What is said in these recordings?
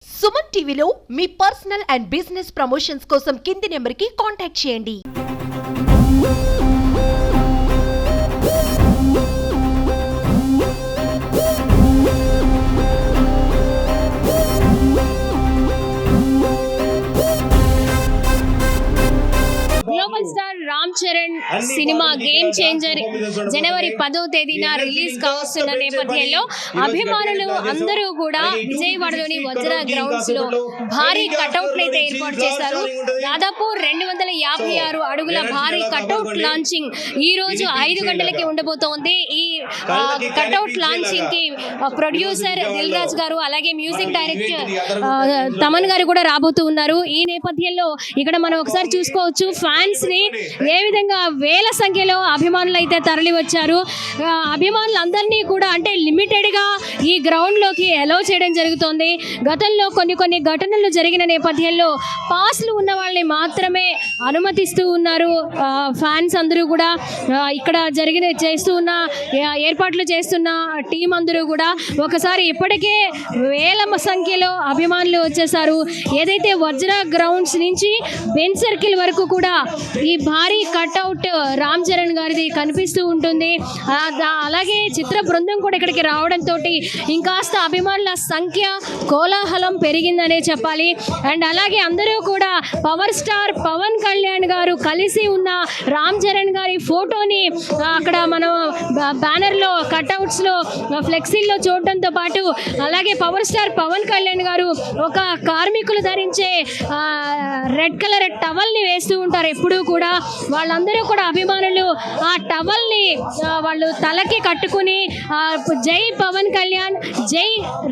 సుమన్ టీవీలో మీ personal and business promotions కోసం కింది నెంబర్కి కాంటాక్ట్ చేయండి. Global star Ram Charan cinema game changer జనవరి 10వ తేదీన రిలీజ్ కావస్తున్న నేపథ్యంలో అభిమానులు అందరూ కూడా విజయవాడలోని వజ్ర గ్రౌండ్స్ లో భారీ కటౌట్ అయితే ఏర్పాటు చేశారు. దాదాపు 256 అడుగుల భారీ కటౌట్ లాంచింగ్ ఈ రోజు 5 గంటలకి ఉండబోతోంది. ఈ కటౌట్ లాంచింగ్ కి ప్రొడ్యూసర్ దిల్ రాజు గారు అలాగే మ్యూజిక్ డైరెక్టర్ తమన్ గారు కూడా రాబోతూ ఉన్నారు. ఈ నేపథ్యంలో ఇక్కడ మనం ఒకసారి చూసుకోవచ్చు ఫ్యాన్స్ ని ఏ విధంగా వేల సంఖ్యలో అభిమానులు అయితే తరలి వచ్చారు. అభిమానులందరినీ కూడా అంటే లిమిటెడ్ గా ఈ గ్రౌండ్ లోకి అలౌ చేయడం జరుగుతోంది. గతంలో కొన్ని ఘటనలు జరిగిన నేపథ్యంలో పాస్లు ఉన్న వాళ్ళని మాత్రమే అనుమతిస్తూ ఉన్నారు. ఫ్యాన్స్ అందరూ కూడా ఇక్కడ ఏర్పాట్లు చేస్తున్న టీం అందరూ కూడా ఒకసారి ఇప్పటికే వేల సంఖ్యలో అభిమానులు వచ్చేసారు. ఏదైతే వజ్ర గ్రౌండ్స్ నుంచి బెన్ సర్కిల్ వరకు కూడా ఈ భారీ కట్అవుట్ రామ్ చరణ్ గారిది కనిపిస్తూ ఉంటుంది. అలాగే చిత్ర బృందం కూడా ఇక్కడికి రావడంతో ఇంకాస్త అభిమానుల సంఖ్య కోలాహలం పెరిగిందనే చెప్పాలి. అండ్ అలాగే అందరూ కూడా పవర్ స్టార్ పవన్ కళ్యాణ్ గారు కలిసి ఉన్న రామ్ చరణ్ గారి ఫోటోని అక్కడ మనం బ్యానర్లో కట్అవుట్స్లో ఫ్లెక్సీల్లో చూడటంతో పాటు అలాగే పవర్ స్టార్ పవన్ కళ్యాణ్ గారు ఒక కార్మికులు ధరించే రెడ్ కలర్ టవల్ని వేస్తూ ఉంటారు ఎప్పుడూ కూడా. వాళ్ళందరూ కూడా అభిమానులు ఆ టవల్ని వాళ్ళు తలకి కట్టుకుని జై పవన్ కళ్యాణ్ జై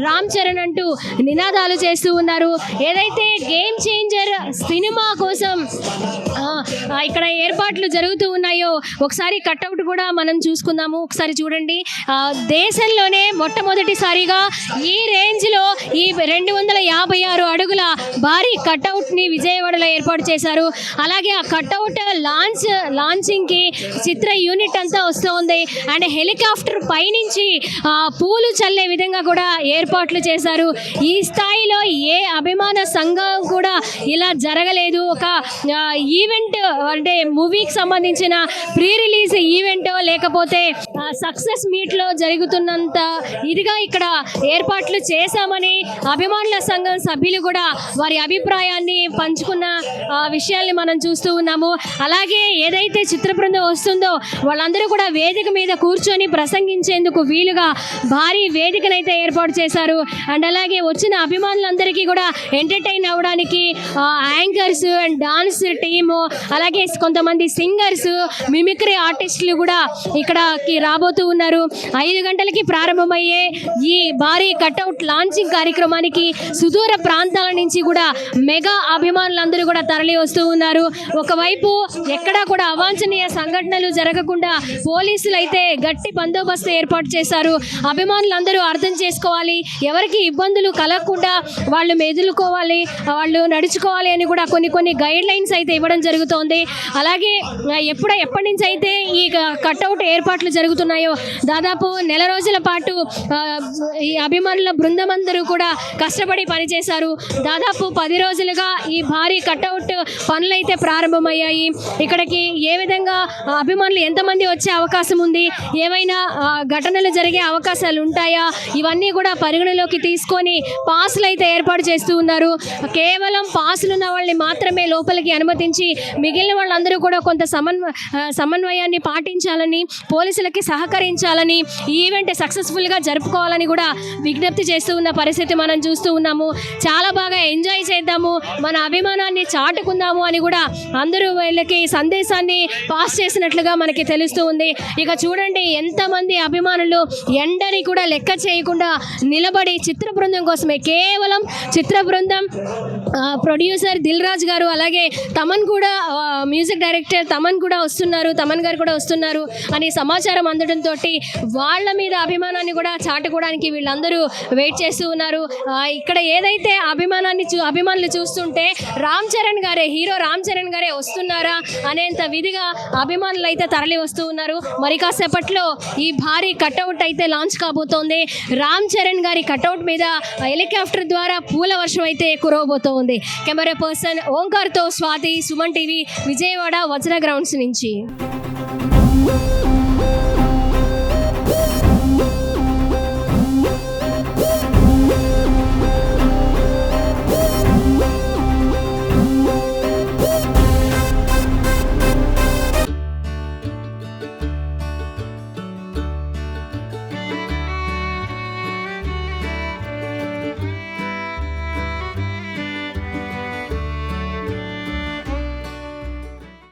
రామ్ చరణ్ అంటూ నినాదాలు చేస్తూ ఉన్నారు. ఏదైతే గేమ్ చేంజర్ సినిమా కోసం ఇక్కడ ఏర్పాట్లు జరుగుతూ ఉన్నాయో ఒకసారి కట్అవుట్ కూడా మనం చూసుకుందాము. ఒకసారి చూడండి, దేశంలోనే మొట్టమొదటిసారిగా ఈ రేంజ్లో ఈ 256 అడుగుల భారీ కట్అవుట్ని విజయవాడలో ఏర్పాటు చేశారు. అలాగే ఆ కట్అవుట్ లాంచింగ్కి చిత్ర యూనిట్ అంతా వస్తూ ఉంది. అండ్ హెలికాప్టర్ పైనుంచి పూలు చల్లే విధంగా కూడా ఏర్పాట్లు చేశారు. ఈ స్థాయిలో ఏ అభిమాన సంఘం కూడా ఇలా జరగలేదు. ఒక ఈవెంట్ అంటే మూవీకి సంబంధించిన ప్రీ రిలీజ్ ఈవెంట్ లేకపోతే సక్సెస్ మీట్లో జరుగుతున్నంత ఇదిగా ఇక్కడ ఏర్పాట్లు చేశామని అభిమానుల సంఘం సభ్యులు కూడా వారి అభిప్రాయాన్ని పంచుకున్న విషయాల్ని మనం చూస్తూ ఉన్నాము. అలాగే ఏదైతే చిత్ర బృందం వస్తుందో వాళ్ళందరూ కూడా వేదిక మీద కూర్చొని ప్రసంగించేందుకు వీలుగా భారీ వేదికనైతే ఏర్పాటు చేశారు. అండ్ అలాగే వచ్చిన అభిమానులందరికీ కూడా ఎంటర్టైన్ అవ్వడానికి యాంకర్స్ అండ్ డాన్స్ టీము అలాగే కొంతమంది సింగర్స్ మిమిక్రీ ఆర్టిస్టులు కూడా ఇక్కడకి రాబోతూ ఉన్నారు. 5 గంటలకి ప్రారంభమయ్యే ఈ భారీ కట్అవుట్ లాంచింగ్ కార్యక్రమానికి సుదూర ప్రాంతాల నుంచి కూడా మెగా అభిమానులందరూ కూడా తరలి వస్తూ ఉన్నారు. ఒకవైపు ఎక్కడా కూడా అవాంఛనీయ సంఘటనలు జరగకుండా పోలీసులు అయితే గట్టి బందోబస్తు ఏర్పాటు చేశారు. అభిమానులందరూ అర్థం చేసుకోవాలి, ఎవరికి ఇబ్బందులు కలగకుండా వాళ్ళు మెదులుకోవాలి, వాళ్ళు నడుచుకోవాలి అని కూడా కొన్ని గైడ్ లైన్స్ అయితే ఇవ్వడం జరుగుతోంది. అలాగే ఎప్పటి నుంచి అయితే ఈ కట్అవుట్ ఏర్పాట్లు జరుగుతున్నాయో దాదాపు నెల రోజుల పాటు ఈ అభిమానుల బృందం అందరూ కూడా కష్టపడి పనిచేశారు. దాదాపు 10 రోజులుగా ఈ భారీ కట్అవుట్ పనులు అయితే ప్రారంభమయ్యాయి. ఇక్కడికి ఏ విధంగా అభిమానులు ఎంతమంది వచ్చే అవకాశం ఉంది, ఏమైనా ఘటనలు జరిగే అవకాశాలు ఉంటాయా, ఇవన్నీ కూడా పరిగణలోకి తీసుకొని పాసులు అయితే ఏర్పాటు చేస్తూ ఉన్నారు. కేవలం పాసులు ఉన్న వాళ్ళని మాత్రమే లోపలికి అనుమతించి మిగిలిన వాళ్ళందరూ కూడా కొంత సమన్వయాన్ని పాటించాలని, పోలీసులకి సహకరించాలని, ఈ ఈవెంట్ సక్సెస్ఫుల్గా జరుపుకోవాలని కూడా విజ్ఞప్తి చేస్తూ ఉన్న పరిస్థితి మనం చూస్తూ ఉన్నాము. చాలా బాగా ఎంజాయ్ చేద్దాము, మన అభిమానాన్ని చాటుకుందాము అని కూడా అందరూ వీళ్ళకి సందేశాన్ని పాస్ చేసినట్లుగా మనకి తెలుస్తూ ఉంది. ఇక చూడండి ఎంతమంది అభిమానులు ఎండని కూడా లెక్క చేయకుండా నిలబడి చిత్ర బృందం కోసమే, కేవలం చిత్ర బృందం ప్రొడ్యూసర్ దిల్ రాజు గారు అలాగే తమన్ కూడా మ్యూజిక్ డైరెక్టర్ తమన్ గారు కూడా వస్తున్నారు అని సమాచారం అందడంతో వాళ్ళ మీద అభిమానాన్ని కూడా చాటుకోవడానికి వీళ్ళందరూ వెయిట్ చేస్తూ ఉన్నారు. ఇక్కడ ఏదైతే అభిమానులు చూస్తుంటే హీరో రామ్ చరణ్ గారే వస్తున్నారా అనేంత విధిగా అభిమానులు అయితే తరలి వస్తూ ఉన్నారు. మరి కాసేపట్లో ఈ భారీ కట్అవుట్ అయితే లాంచ్ కాబోతోంది. రామ్ చరణ్ గారి కట్అవుట్ మీద హెలికాప్టర్ ద్వారా పూల వర్షం అయితే కురవబోతోంది. కెమెరా పర్సన్ ఓంకార్తో స్వాతి, సుమన్ టీవీ, విజయవాడ వజ్ర గ్రౌండ్స్ నుంచి.